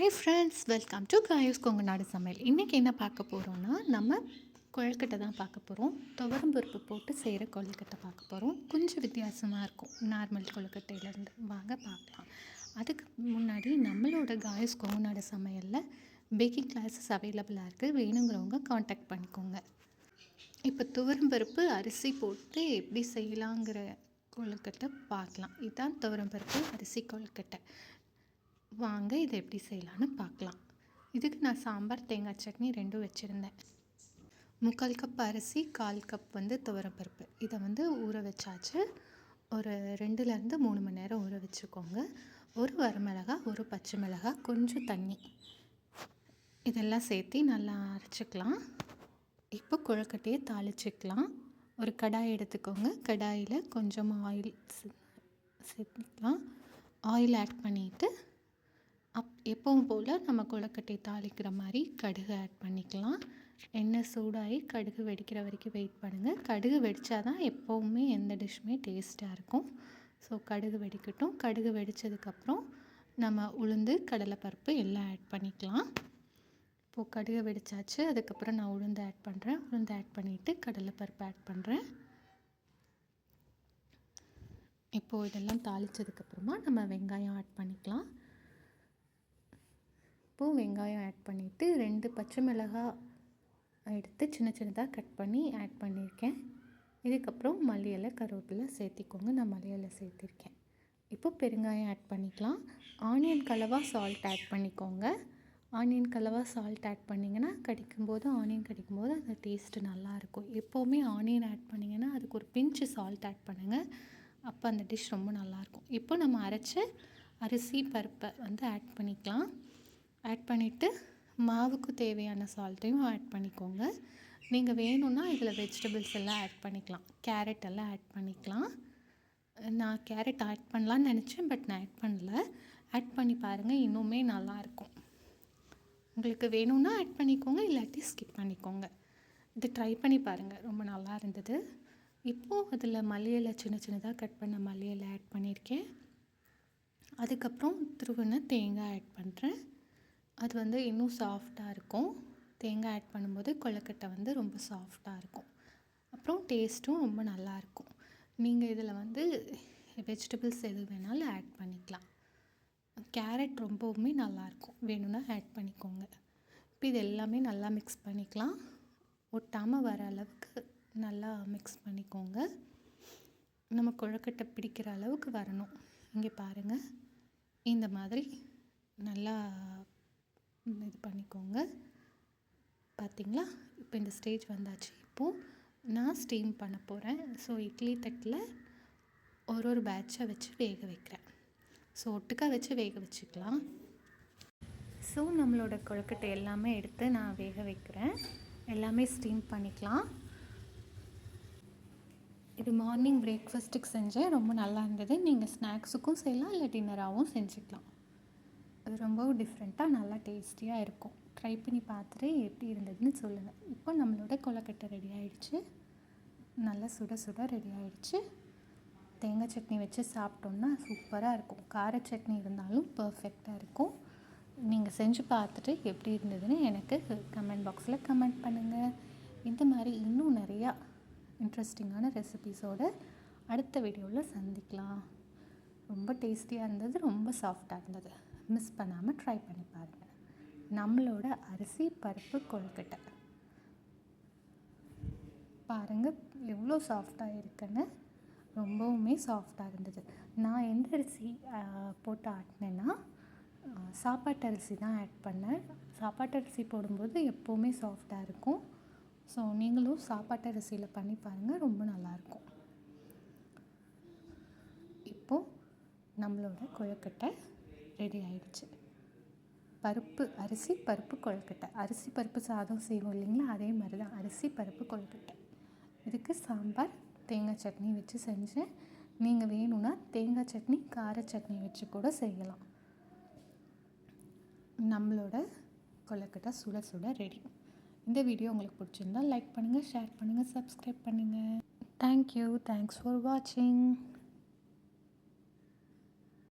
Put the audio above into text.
Hi friends, welcome to Kayu's Kongunadu சமையல். இன்றைக்கி என்ன பார்க்க போகிறோன்னா, நம்ம கொழுக்கட்டை தான் பார்க்க போகிறோம். துவரம் பருப்பு போட்டு செய்கிற கொழுக்கட்டை பார்க்க போகிறோம். கொஞ்சம் வித்தியாசமாக இருக்கும் நார்மல் கொழுக்கட்டையிலேருந்து. வாங்க பார்க்கலாம். அதுக்கு முன்னாடி நம்மளோட காயூஸ் கொங்குநாடு சமையலில் பேக்கிங் கிளாஸஸ் அவைலபிளாக இருக்குது. வேணுங்கிறவங்க காண்டாக்ட் பண்ணிக்கோங்க. இப்போ துவரம் பருப்பு அரிசி போட்டு எப்படி செய்யலாங்கிற கொழுக்கட்டை பார்க்கலாம். இதுதான் துவரம் பருப்பு அரிசி கொழுக்கட்டை. வாங்க இதை எப்படி செய்யலான்னு பார்க்கலாம். இதுக்கு நான் சாம்பார் தேங்காய் சட்னி ரெண்டும் வச்சுருந்தேன். 3/4 கப் அரிசி, 1/4 கப் துவரப்பருப்பு. இதை ஊற வச்சாச்சு. ஒரு 2லேருந்து 3 மணி நேரம் ஊற வச்சுக்கோங்க. ஒரு வரமிளகா, ஒரு பச்சை மிளகாய், கொஞ்சம் தண்ணி, இதெல்லாம் சேர்த்து நல்லா அரைச்சிக்கலாம். இப்போ கொழுக்கட்டையை தாளிச்சிக்கலாம். ஒரு கடாய் எடுத்துக்கோங்க. கடாயில் கொஞ்சம் ஆயில் சேர்த்துக்கலாம். ஆயில் ஆட் பண்ணிவிட்டு எப்பவும் போல் நம்ம கொழுக்கட்டை தாளிக்கிற மாதிரி கடுகு ஆட் பண்ணிக்கலாம். எண்ணெய் சூடாகி கடுகு வெடிக்கிற வரைக்கும் வெயிட் பண்ணுங்கள். கடுகு வெடித்தா தான் எப்போவுமே எந்த டிஷ்ஷுமே டேஸ்ட்டாக இருக்கும். ஸோ கடுகு வெடிக்கட்டும். கடுகு வெடித்ததுக்கப்புறம் நம்ம உளுந்து, கடலைப்பருப்பு எல்லாம் ஆட் பண்ணிக்கலாம். இப்போது கடுகு வெடித்தாச்சு. அதுக்கப்புறம் நான் உளுந்து ஆட் பண்ணுறேன். உளுந்து ஆட் பண்ணிவிட்டு கடலைப்பருப்பு ஆட் பண்ணுறேன். இப்போது இதெல்லாம் தாளித்ததுக்கப்புறமா நம்ம வெங்காயம் ஆட் பண்ணிக்கலாம். இப்போது வெங்காயம் ஆட் பண்ணிவிட்டு 2 பச்சை மிளகாய் எடுத்து சின்ன சின்னதாக கட் பண்ணி ஆட் பண்ணியிருக்கேன். இதுக்கப்புறம் மல்லி இலை, கருவேப்பிலை சேர்த்திக்கோங்க. நான் மல்லி இலை சேர்த்திருக்கேன். இப்போ பெருங்காயம் ஆட் பண்ணிக்கலாம். ஆனியன் கலவா சால்ட் ஆட் பண்ணிக்கோங்க. ஆனியன் கலவா சால்ட் ஆட் பண்ணிங்கன்னா ஆனியன் கடிக்கும்போது அந்த டேஸ்ட்டு நல்லாயிருக்கும். எப்போவுமே ஆனியன் ஆட் பண்ணிங்கன்னா அதுக்கு ஒரு பிஞ்சு சால்ட் ஆட் பண்ணுங்கள். அப்போ அந்த டிஷ் ரொம்ப நல்லாயிருக்கும். இப்போ நம்ம அரைச்ச அரிசி பருப்பை ஆட் பண்ணிக்கலாம். ஆட் பண்ணிவிட்டு மாவுக்கு தேவையான சால்ட்டையும் ஆட் பண்ணிக்கோங்க. நீங்கள் வேணும்னா இதில் வெஜிடபிள்ஸ் எல்லாம் ஆட் பண்ணிக்கலாம். கேரட் எல்லாம் ஆட் பண்ணிக்கலாம். நான் கேரட் ஆட் பண்ணலான்னு நினச்சேன், பட் நான் ஆட் பண்ணல. ஆட் பண்ணி பாருங்கள், இன்னுமே நல்லாயிருக்கும். உங்களுக்கு வேணும்னா ஆட் பண்ணிக்கோங்க, இல்லாட்டி ஸ்கிப் பண்ணிக்கோங்க. இது ட்ரை பண்ணி பாருங்கள், ரொம்ப நல்லா இருந்தது. இப்போது அதில் மல்லி இலை, சின்ன சின்னதாக கட் பண்ண மல்லி இலை ஆட் பண்ணியிருக்கேன். அதுக்கப்புறம் துருவின தேங்காய் ஆட் பண்ணுறேன். அது இன்னும் சாஃப்டாக இருக்கும். தேங்காய் ஆட் பண்ணும்போது கொழுக்கட்டை ரொம்ப சாஃப்டாக இருக்கும். அப்புறம் டேஸ்ட்டும் ரொம்ப நல்லாயிருக்கும். நீங்கள் இதில் வெஜிடபிள்ஸ் எது வேணாலும் ஆட் பண்ணிக்கலாம். கேரட் ரொம்பவுமே நல்லாயிருக்கும். வேணும்னா ஆட் பண்ணிக்கோங்க. இப்போ இது எல்லாமே நல்லா மிக்ஸ் பண்ணிக்கலாம். ஒட்டாமல் வர அளவுக்கு நல்லா மிக்ஸ் பண்ணிக்கோங்க. நம்ம கொழுக்கட்டை பிடிக்கிற அளவுக்கு வரணும். இங்கே பாருங்கள், இந்த மாதிரி நல்லா இது பண்ணிக்கோங்க. பார்த்திங்களா? இப்போ இந்த ஸ்டேஜ் வந்தாச்சு. இப்போது நான் ஸ்டீம் பண்ண போகிறேன். ஸோ இட்லி தட்டில் ஒரு பேட்சை வச்சு வேக வைக்கிறேன். ஸோ ஒட்டுக்கா வச்சு வேக வச்சுக்கலாம். ஸோ நம்மளோட கொழுக்கட்டை எல்லாமே எடுத்து நான் வேக வைக்கிறேன். எல்லாமே ஸ்டீம் பண்ணிக்கலாம். இது மார்னிங் பிரேக்ஃபாஸ்ட்டுக்கு செஞ்சேன். ரொம்ப நல்லா இருந்தது. நீங்கள் ஸ்நாக்ஸுக்கும் செய்யலாம், இல்லை டின்னராகவும் செஞ்சுக்கலாம். அது ரொம்பவும் டிஃப்ரெண்ட்டாக நல்லா டேஸ்டியாக இருக்கும். ட்ரை பண்ணி பார்த்துட்டு எப்படி இருந்ததுன்னு சொல்லுங்கள். இப்போ நம்மளோட கொழுக்கட்டை ரெடி ஆகிடுச்சு. நல்லா சுட சுட ரெடி ஆகிடுச்சு. தேங்காய் சட்னி வச்சு சாப்பிட்டோன்னா சூப்பராக இருக்கும். கார சட்னி இருந்தாலும் பர்ஃபெக்டாக இருக்கும். நீங்கள் செஞ்சு பார்த்துட்டு எப்படி இருந்ததுன்னு எனக்கு கமெண்ட் பாக்ஸில் கமெண்ட் பண்ணுங்கள். இந்த மாதிரி இன்னும் நிறையா இன்ட்ரெஸ்டிங்கான ரெசிபீஸோடு அடுத்த வீடியோவில் சந்திக்கலாம். ரொம்ப டேஸ்டியாக இருந்தது, ரொம்ப சாஃப்டாக இருந்தது. மிஸ் பண்ணாமல் ட்ரை பண்ணி பாருங்கள். நம்மளோட அரிசி பருப்பு கொழுக்கட்டை பாருங்கள் எவ்வளோ சாஃப்டாக இருக்குன்னு. ரொம்பவுமே சாஃப்டாக இருந்தது. நான் எந்த அரிசி போட்டு ஆட்டினேன்னா சாப்பாட்டு அரிசி தான் ஆட் பண்ணேன். சாப்பாட்டு அரிசி போடும்போது எப்போவுமே சாஃப்டாக இருக்கும். ஸோ நீங்களும் சாப்பாட்டு அரிசியில் பண்ணி பாருங்கள், ரொம்ப நல்லாயிருக்கும். இப்போது நம்மளோட கொழுக்கட்டை ரெடி ஆகிடுச்சு. அரிசி பருப்பு கொழுக்கட்டை. அரிசி பருப்பு சாதம் செய்வோம் இல்லைங்களா, அதே மாதிரி தான் அரிசி பருப்பு கொழுக்கட்டை. இதுக்கு சாம்பார் தேங்காய் சட்னி வச்சு செஞ்சேன். நீங்கள் வேணும்னா தேங்காய் சட்னி, கார சட்னி வச்சு கூட செய்யலாம். நம்மளோட கொழுக்கட்டை சுட சுட ரெடி. இந்த வீடியோ உங்களுக்கு பிடிச்சிருந்தால் லைக் பண்ணுங்கள், ஷேர் பண்ணுங்கள், சப்ஸ்கிரைப் பண்ணுங்கள். தேங்க்யூ. தேங்க்ஸ் ஃபார் வாட்சிங்.